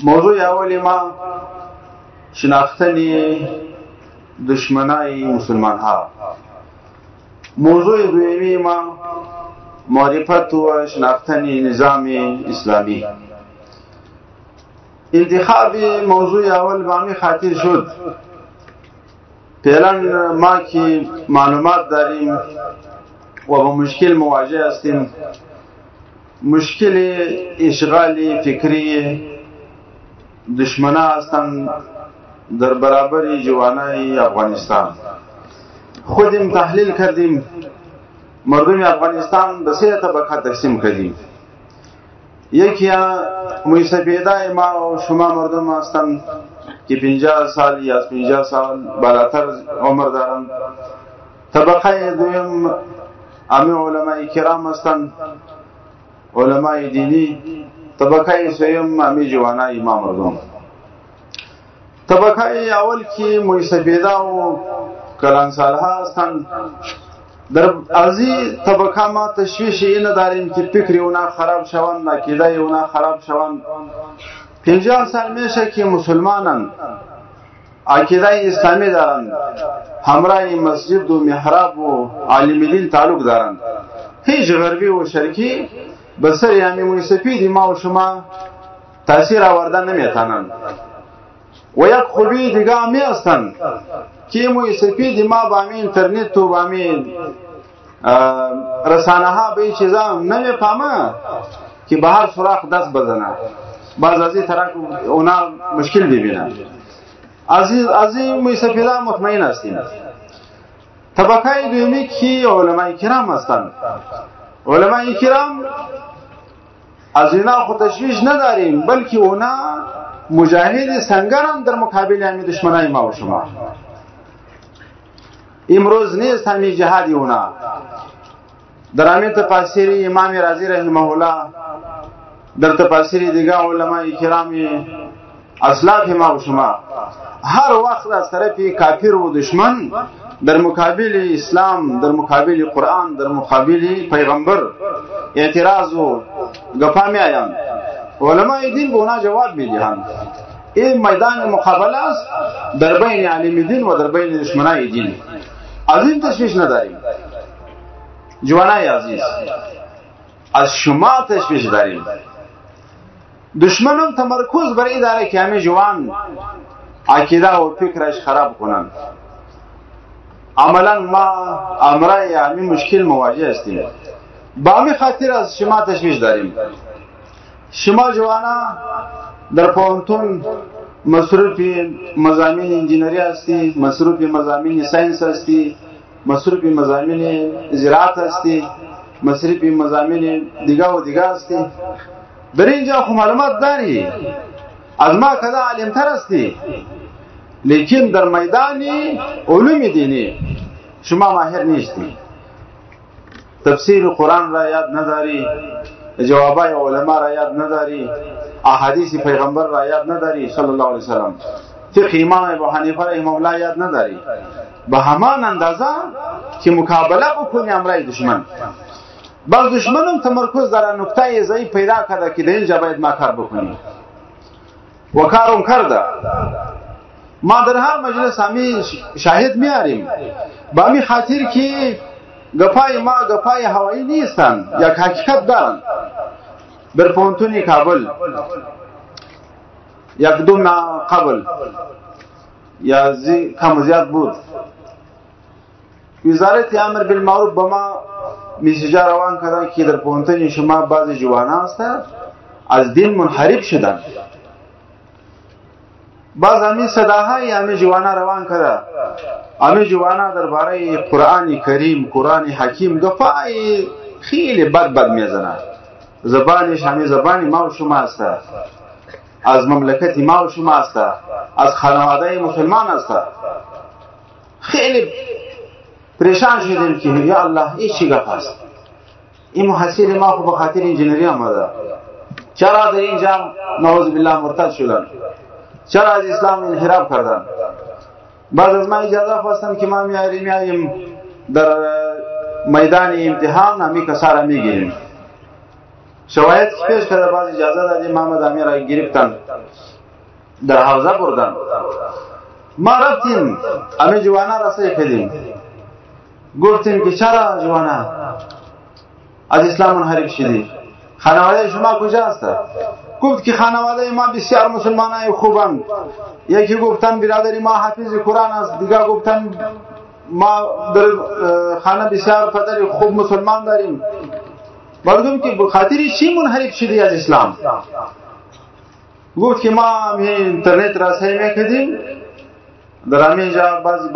موضوع اولی ما شناختن دشمنای مسلمان ها. موضوع دویمی ما معرفت و شناختن نظام اسلامی. انتخاب موضوع اول بامی خاطر شد فعلا ما که معلومات داریم و با مشکل مواجه هستیم، مشکل اشغال فکری دشمنا هستند در برابر جوانای افغانستان. خودم تحلیل کردیم، مردم افغانستان به سه طبقات تقسیم کردیم. یکی موسیقیدای ما و شما مردم هستند که 50 سال یا 50 سال بالاتر عمر دارند. طبقه دویم امی علماء کرام هستند، علماء دینی. طبقه سوم امی جوانای ما مردم. طبقه اول که موسیقیدا و کلانسالها هستند. در ازی طبقه ما تشویش این داریم که فکری اونا خراب شوند، عقیده اونا خراب شوند. 50 سال میشه که مسلمانان عقیده اسلامی دارند، همراه مسجد و محراب و عالم دین تعلق دارند. هیچ غربی و شرکی به سر یعنی موسیقی ما و شما تاثیر آوردن نمیتونند. و یک خوبی دیگه همی هستند که موسیقی ما با همی اینترنت و با همی رسانه ها به این چیزا نمیفهمه که به هر سراخ دست بزنه، بعض از این طرح اونا مشکل ببینن. از این موسیقی مطمئن هستیم. طبقه دومی که علماء کرام هستند. علماء کرام از اینا خود تشویش نداریم، بلکه اونا مجاهد سنگران در مقابل همی دشمنای ما و شما. امروز نیست همی جهادی اونا. در همین تفاسیر امام رازی رحمه الله، در تفاسیر دیگه علماء کرام اسلاف ما و شما هر وقت از طرف کافر و دشمن در مقابل اسلام، در مقابل قرآن، در مقابل پیغمبر اعتراض و گپا می آیند. علماء دین به اونا جواب می دهند. این میدان مقابله است در بین عالم دین و در بین دشمنای دین. از این تشویش نداریم. جوانای عزیز، از شما تشویش داریم. دشمنم تمرکز بر این داره که همه جوان عقیده و فکرش خراب کنن. عملا ما امرای همین مشکل مواجه هستیم. با همین خاطر از شما تشویش داریم. شما جوانا در پوهنتون مصروف مضامین انجینری هستی، مصروف مضامین ساینس هستی، مصروف مضامین زراعت هستی، مصروف مضامین دیگه و دیگه هستی. در اینجا خو معلومات داری، از ما کدا علمتر هستی، لیکن در میدان علوم دینی شما ماهر نیستی. تفسیر قرآن را یاد نداری، جوابای علما را یاد نداری، احادیث پیغمبر را یاد نداری صلی الله علیه وسلم، فقه امام ابو حنیفه رحمه الله یاد نداری. به همان اندازه که مقابله بکنی امرای دشمن. بعض دشمنم تمرکز در نقطه ضعیف پیدا کرده که در اینجا باید ما کار بکنیم و کارم کرده. ما در هر مجلس همی شاهد میاریم، با همی خاطر که گپای ما گپای هوایی نیستن، یک حقیقت دارن. در پوهنتون کابل یک دو ماه قبل یا کم زیاد بود، وزارت امر بالمعروف به ما میسیج روان کرده که در پوهنتون شما بعض جوانان هستند از دین منحرف شدن. بعض همین صداهای همین جوانا روان کرده. همین جوانا درباره قرآن کریم، قرآن حکیم گفای خیلی بد میزنه. زبانش همین زبانی ما و شما هست، از مملکت ما و شما هست، از خانواده مسلمان هست. خیلی پریشان شدیم که یا الله این چی گپ است؟ این محصل ما خو به خاطر انجینری آمده، چرا در اینجا نعوذ بالله مرتد شدن؟ چرا از اسلام انحراف کردن؟ بعد از ما اجازه خواستم که ما میاییم در میدان امتحان همی کسا را میگیریم. شواهد که پیش کرده باز اجازه دادیم محمد امیر را گرفتن در حوزه بردن. ما رفتیم همه جوانا را سعی کردیم، گفتیم که چرا جوانا از اسلام منحرف شدی؟ خانواده شما کجا است؟ گفت که خانواده ما بسیار مسلمانای خوبند. یکی گفتن برادری ما حافظ قرآن است، دیگر گفتن ما در خانه بسیار پدر خوب مسلمان داریم. بگم که بخاطر چی منحرف شدی از اسلام؟ گفت که ما اینترنت را سعی میکردیم، در همینجا بعضی